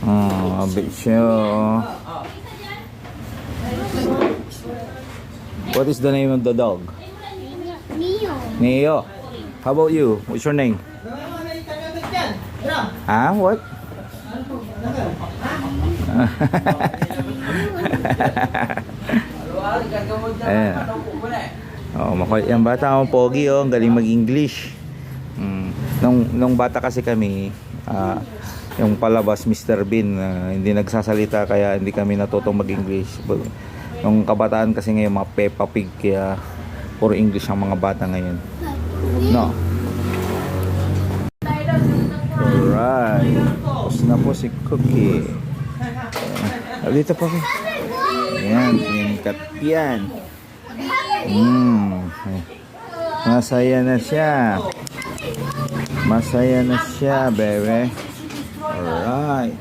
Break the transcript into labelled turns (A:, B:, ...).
A: Oh, big show. What is the name of the dog?
B: Neo.
A: Neo. How about you? What's your name? What? Ayan. Oh, makulit yung bata akong pogi, oh. Ang galing mag-English. Nung bata kasi kami, yung palabas Mr. Bean, hindi nagsasalita kaya hindi kami natutong mag-English. Nung kabataan kasi ngayon mga Peppa Pig, kaya puro English ang mga bata ngayon. No. Alright. Tapos na po si Cookie. Dito po. Ayan, sinikat yan. Masaya na siya. Masaya na siya, bebe. Alright.